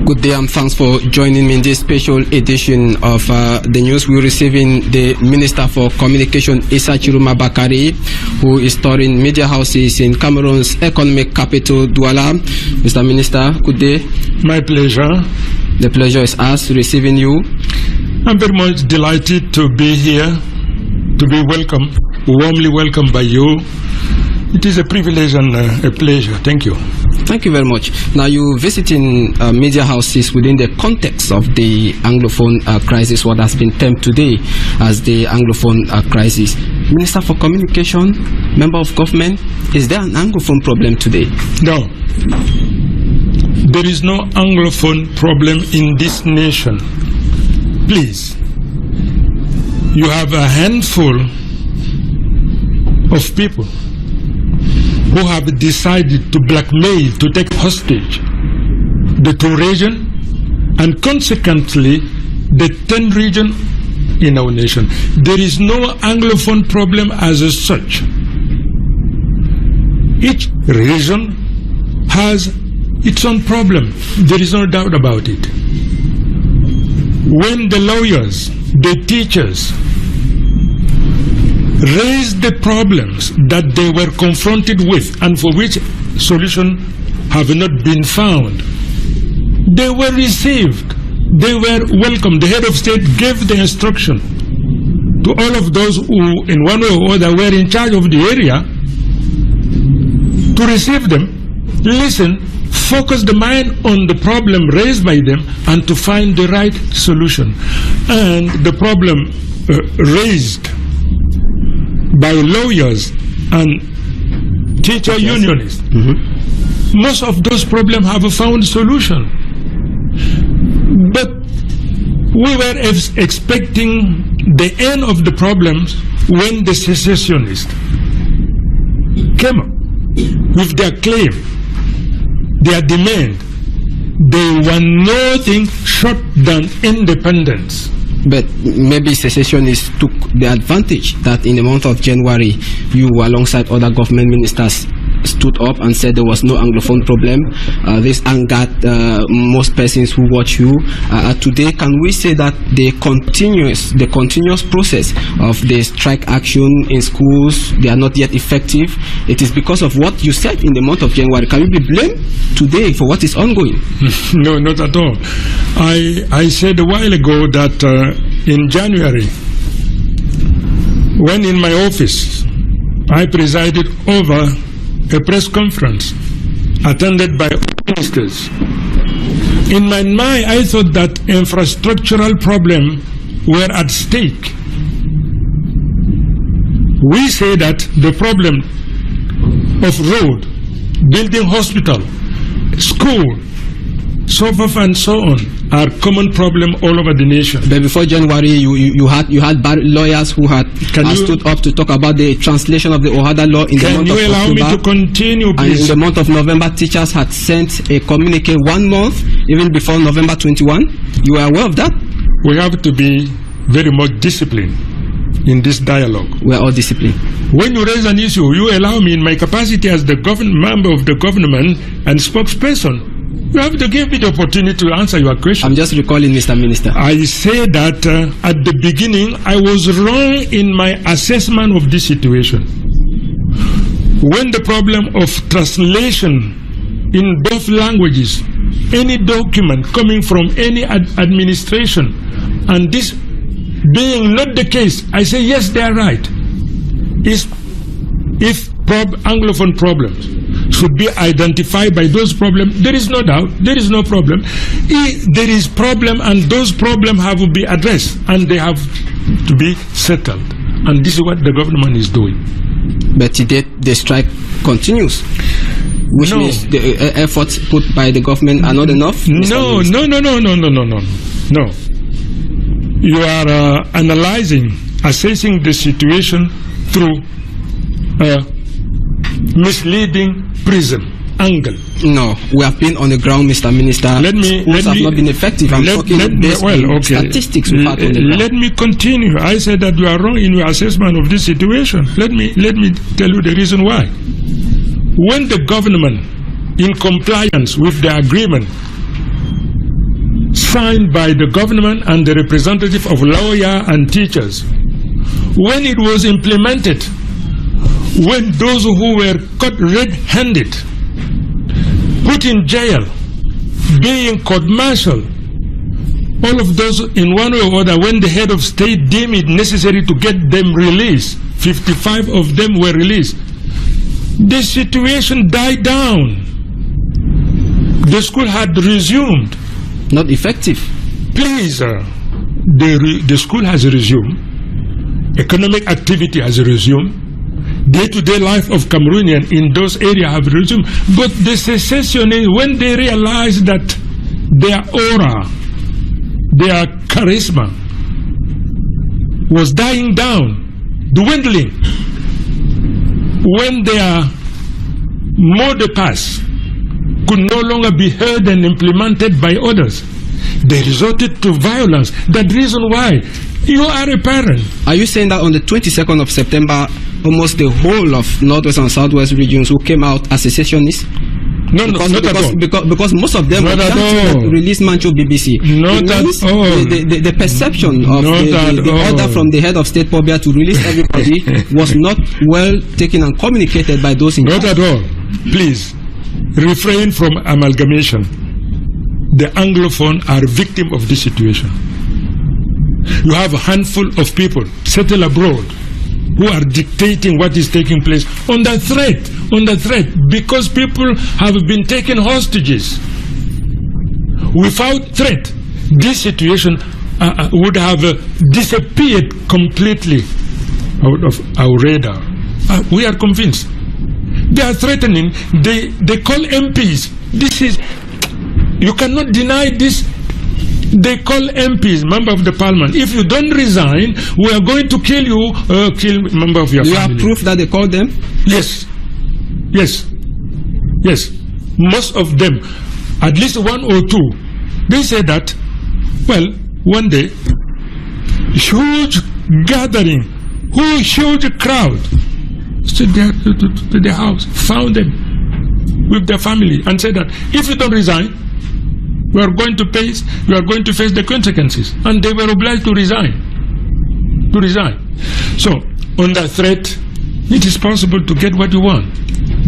Good day and thanks for joining me in this special edition of the news. We're receiving the Minister for Communication, Issa Chiroma, who is touring media houses in Cameroon's economic capital, Douala. Mr. Minister, good day. My pleasure. The pleasure is ours receiving you. I'm very much delighted to be here, to be welcomed, warmly welcomed by you. It is a privilege and a pleasure. Thank you. Thank you very much. Now, you visiting media houses within the context of the Anglophone crisis, what has been termed today as the Anglophone crisis. Minister for Communication, member of government, is there an Anglophone problem today? No. There is no Anglophone problem in this nation. Please. You have a handful of people who have decided to blackmail, to take hostage the 2 regions and consequently the 10 regions in our nation. There is no Anglophone problem as such. Each region has its own problem. There is no doubt about it. When the lawyers, the teachers, raised the problems that they were confronted with and for which solutions have not been found, they were received, they were welcomed. The head of state gave the instruction to all of those who in one way or other were in charge of the area to receive them, listen, focus the mind on the problem raised by them and to find the right solution. And the problem raised by lawyers and teacher unionists, most of those problems have found solution. But we were expecting the end of the problems when the secessionists came up with their claim, their demand. They were nothing short than independence. But maybe secessionists took the advantage that in the month of January, you, alongside other government ministers, stood up and said there was no Anglophone problem. This angered most persons who watch you. Today, can we say that the continuous process of the strike action in schools, they are not yet effective? It is because of what you said in the month of January. Can you be blamed today for what is ongoing? No, not at all. I said a while ago that in January, when in my office, I presided over a press conference attended by ministers. In my mind, I thought that infrastructural problems were at stake. We say that the problem of road, building hospital, school, so forth and so on, are common problem all over the nation. But before January, you had lawyers who had stood up to talk about the translation of the Ohada law in the month of October. Can you allow me to continue, please? And in the month of November, teachers had sent a communique 1 month, even before November 21. You are aware of that? We have to be very much disciplined in this dialogue. We are all disciplined. When you raise an issue, you allow me in my capacity as the member of the government and spokesperson, you have to give me the opportunity to answer your question. I'm just recalling, Mr. Minister. I say that at the beginning, I was wrong in my assessment of this situation. When the problem of translation in both languages, any document coming from any administration, and this being not the case, I say yes, they are right. If Anglophone problems should be identified by those problems, there is no doubt, there is no problem. There is problem, and those problems have to be addressed, and they have to be settled. And this is what the government is doing. But today the strike continues, which means the efforts put by the government are not enough? No. You are analyzing, assessing the situation through misleading prism angle. No, we have been on the ground, Mr. Minister. Schools have not been effective. I'm talking based on statistics. Let me continue. I said that you are wrong in your assessment of this situation. Let me tell you the reason why. When the government, in compliance with the agreement signed by the government and the representative of lawyers and teachers. When it was implemented, when those who were caught red-handed, put in jail, being court-martialed, all of those in one way or other, when the head of state deemed it necessary to get them released, 55 of them were released, the situation died down. The school had resumed. Not effective. Please, the school has resumed. Economic activity has resumed. Day-to-day life of Cameroonians in those areas have resumed. But the secessionists, when they realized that their aura, their charisma was dying down, dwindling, when their mot de passe could no longer be heard and implemented by others, they resorted to violence. That's the reason why you are a parent. Are you saying that on the 22nd of September, almost the whole of Northwest and Southwest regions who came out as secessionists? No, not at all. Because most of them not were released Manchu BBC. Not at all. The perception of the order from the head of state Pobia to release everybody was not well taken and communicated by those in charge. Not at all. Please, refrain from amalgamation. The Anglophone are victim of this situation. You have a handful of people settled abroad who are dictating what is taking place under threat, because people have been taken hostages. Without threat, this situation would have disappeared completely out of our radar. We are convinced. They are threatening. They call MPs. This is, you cannot deny this. They call MPs, member of the parliament. If you don't resign, we are going to kill you, kill member of your family. You have proof that they called them? Yes. Yes. Yes. Most of them, at least one or two, they say that, well, one day, huge gathering, huge crowd, stood there to the house, found them with their family, and said that if you don't resign, you are going to face the consequences. And they were obliged to resign. So, under threat, it is possible to get what you want.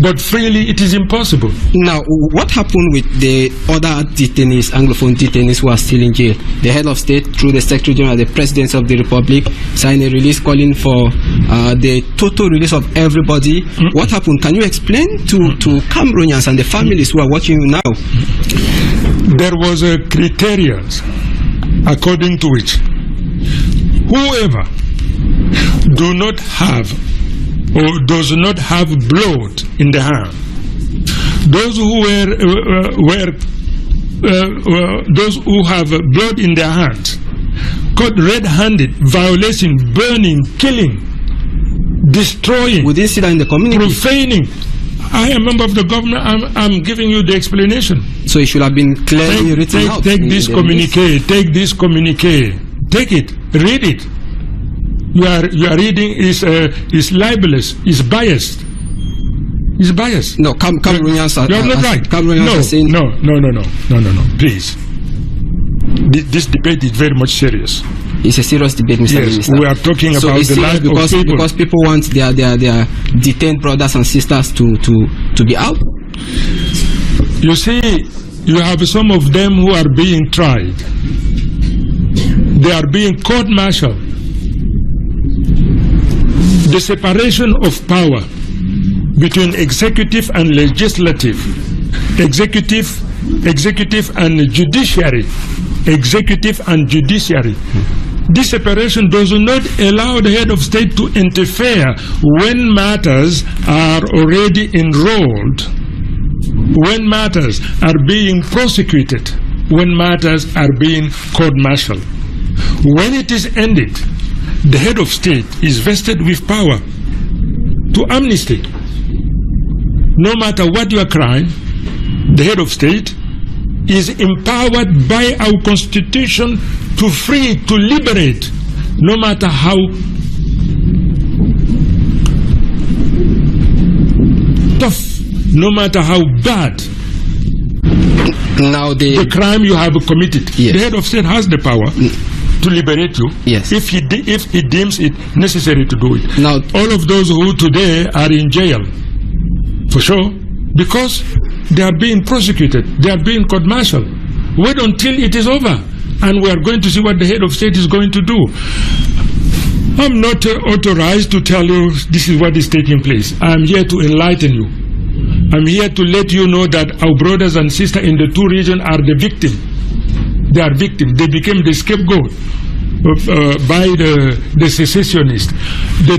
But freely, it is impossible. Now, what happened with the other detainees, Anglophone detainees who are still in jail? The head of state, through the Secretary General, the President of the Republic, signed a release calling for the total release of everybody. What happened? Can you explain to Cameroonians and the families who are watching you now? There was a criterion according to which whoever do not have or does not have blood in the hand, those who those who have blood in their hands, caught red-handed, violation, burning, killing, destroying, we didn't see that in the community, profaning. I am a member of the government. I'm giving you the explanation. So it should have been clearly written out. Take this communique. Take this communique. Take it. Read it. You are reading is libelous. Is biased. Is biased. No, Cameroonians are. You're not right. Cameroonians are saying no. Please. This debate is very much serious. It's a serious debate, Mr. Minister. We are talking about the life of people. Because people want their detained brothers and sisters to be out. You see, you have some of them who are being tried. They are being court-martialed. The separation of power between executive and legislative, executive and judiciary, this separation does not allow the head of state to interfere when matters are already enrolled, when matters are being prosecuted, when matters are being court-martialed. When it is ended, the head of state is vested with power to amnesty. No matter what your crime, the head of state is empowered by our constitution to free, to liberate, no matter how tough, no matter how bad Now the crime you have committed. Yes. The head of state has the power to liberate you, yes, if he deems it necessary to do it. Now, all of those who today are in jail, for sure, because they are being prosecuted, they are being court-martialed. Wait until it is over, and we are going to see what the head of state is going to do. I'm not authorized to tell you this is what is taking place. I'm here to enlighten you. I'm here to let you know that our brothers and sisters in the two regions are the victim. They are victims. They became the scapegoat by the secessionists. The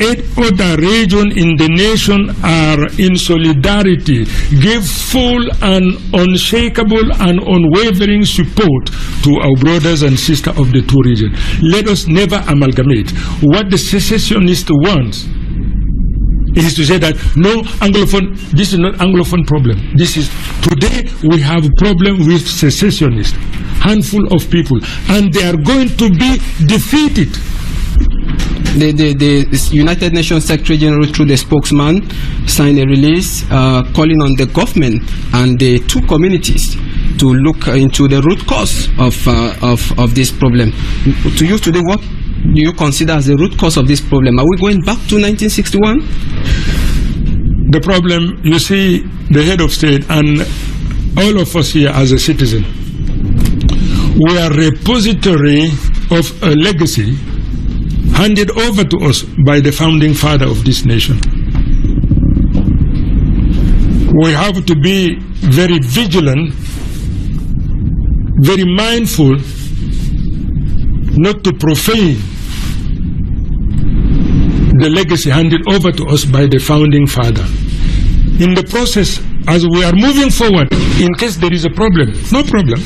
8 other regions in the nation are in solidarity. Give full and unshakable and unwavering support to our brothers and sisters of the two regions. Let us never amalgamate. What the secessionist wants is to say that no Anglophone, this is not Anglophone problem. This is, today we have a problem with secessionists, handful of people, and they are going to be defeated. The United Nations Secretary General, through the spokesman, signed a release calling on the government and the two communities to look into the root cause of this problem. To you today, what do you consider as the root cause of this problem? Are we going back to 1961? The problem, you see, the head of state and all of us here as a citizen, we are repository of a legacy handed over to us by the founding father of this nation. We have to be very vigilant, very mindful not to profane the legacy handed over to us by the founding father. In the process, as we are moving forward, in case there is a problem, no problem,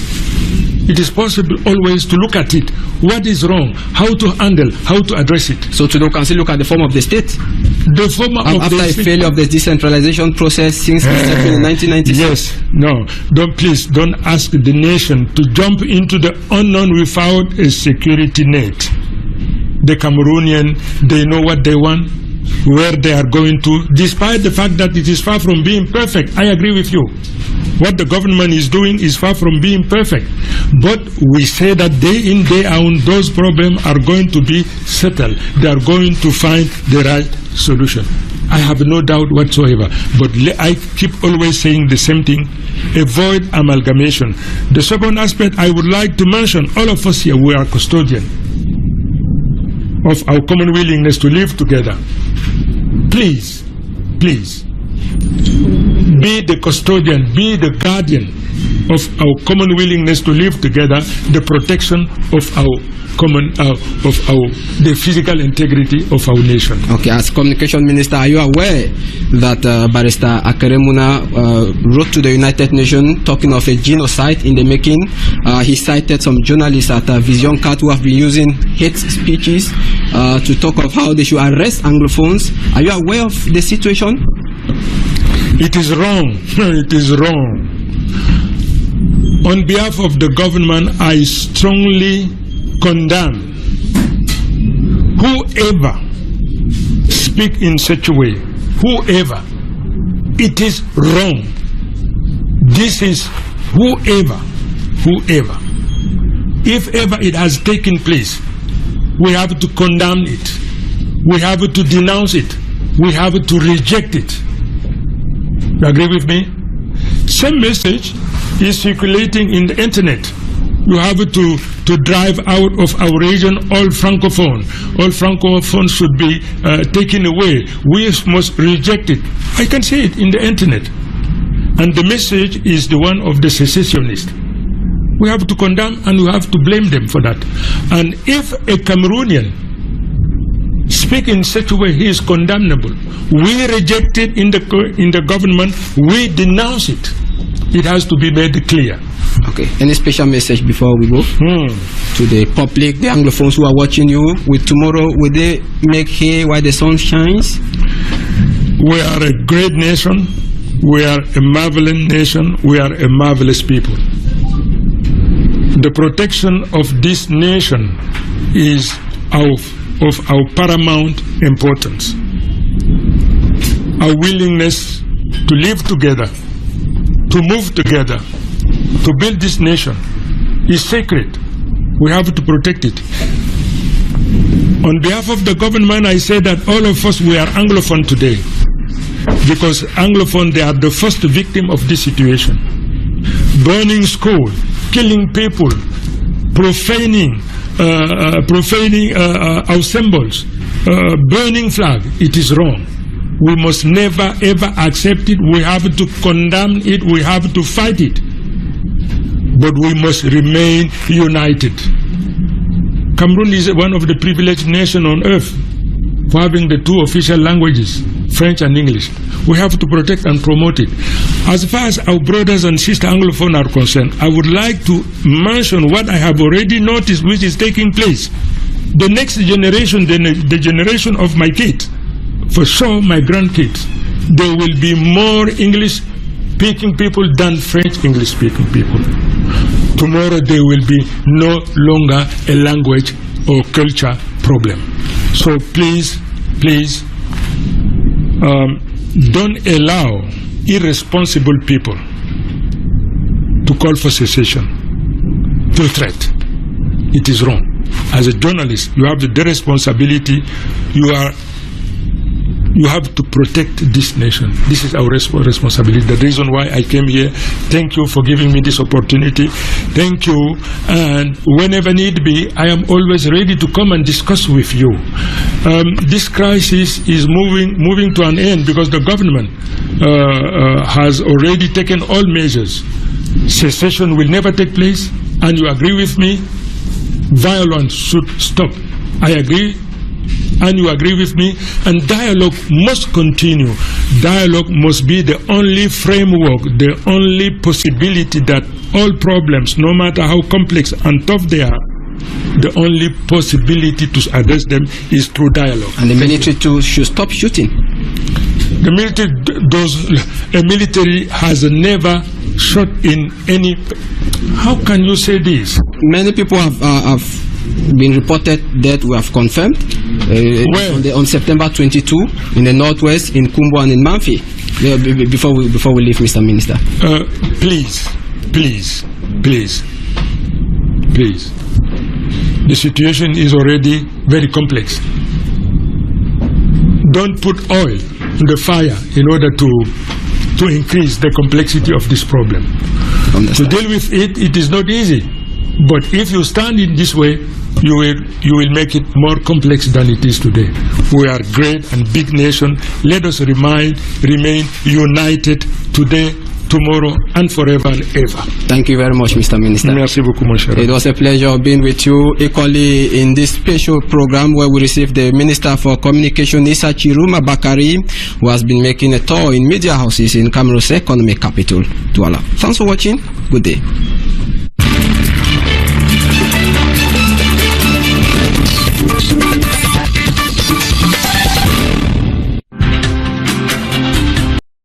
it is possible always to look at it. What is wrong? How to handle? How to address it? So today we can still look at the form of the state. The form of after the a failure of the decentralization process since in 1996. Yes, no, please don't ask the nation to jump into the unknown without a security net. The Cameroonian, they know what they want, where they are going to, despite the fact that it is far from being perfect. I agree with you. What the government is doing is far from being perfect. But we say that day in, day out, those problems are going to be settled. They are going to find the right solution. I have no doubt whatsoever. But I keep always saying the same thing. Avoid amalgamation. The second aspect I would like to mention, all of us here, we are custodians of our common willingness to live together. Please, please, be the custodian, be the guardian of our common willingness to live together, the protection of our common, the physical integrity of our nation. Okay, as Communication Minister, are you aware that Barrister Akeremuna wrote to the United Nations talking of a genocide in the making? He cited some journalists at Vision Card who have been using hate speeches to talk of how they should arrest Anglophones. Are you aware of the situation? It is wrong. It is wrong. On behalf of the government, I strongly condemn whoever speak in such a way. Whoever. It is wrong. This is whoever. If ever it has taken place, we have to condemn it. We have to denounce it. We have to reject it. You agree with me? Same message is circulating in the internet. You have to drive out of our region all Francophone. All Francophone should be taken away. We must reject it. I can say it in the internet. And the message is the one of the secessionists. We have to condemn and we have to blame them for that. And if a Cameroonian speak in such a way, he is condemnable. We reject it in the government. We denounce it. It has to be made clear. Okay. Any special message before we go to the public, the Anglophones who are watching you? Will tomorrow, will they make hay while the sun shines? We are a great nation. We are a marvelous nation. We are a marvelous people. The protection of this nation is of our paramount importance. Our willingness to live together to move together, to build this nation, is sacred. We have to protect it. On behalf of the government, I say that all of us, we are Anglophone today. Because Anglophone, they are the first victim of this situation. Burning school, killing people, profaning our symbols, burning flag. It is wrong. We must never ever accept it. We have to condemn it. We have to fight it. But we must remain united. Cameroon is one of the privileged nations on earth for having the two official languages, French and English. We have to protect and promote it. As far as our brothers and sisters Anglophone are concerned, I would like to mention what I have already noticed which is taking place. The next generation, the generation of my kids, for sure my grandkids, there will be more English-speaking people than French English-speaking people. Tomorrow there will be no longer a language or culture problem. So please, don't allow irresponsible people to call for secession, to threat. It is wrong. As a journalist, you have the responsibility. You have to protect this nation. This is our responsibility. The reason why I came here. Thank you for giving me this opportunity. Thank you. And whenever need be, I am always ready to come and discuss with you. This crisis is moving to an end because the government has already taken all measures. Secession will never take place. And you agree with me? Violence should stop. I agree. And you agree with me, and dialogue must continue. Dialogue must be the only framework, the only possibility that all problems, no matter how complex and tough they are, the only possibility to address them is through dialogue. And the military too should stop shooting. The military has never shot in any. How can you say this? Many people have been reported dead. We have confirmed on September 22 in the northwest, in Kumbo and in Manfi. Before we leave, Mr. Minister. Please. The situation is already very complex. Don't put oil in the fire in order to increase the complexity of this problem. To deal with it, it is not easy. But if you stand in this way, you will make it more complex than it is today. We are a great and big nation. Let us remain united today, tomorrow, and forever and ever. Thank you very much, Mr. Minister. Merci beaucoup, mon cher. It was a pleasure being with you equally in this special program where we received the Minister for Communication, Issa Chiroma Bakari, who has been making a tour in media houses in Cameroon's economic capital, Douala. Thanks for watching. Good day.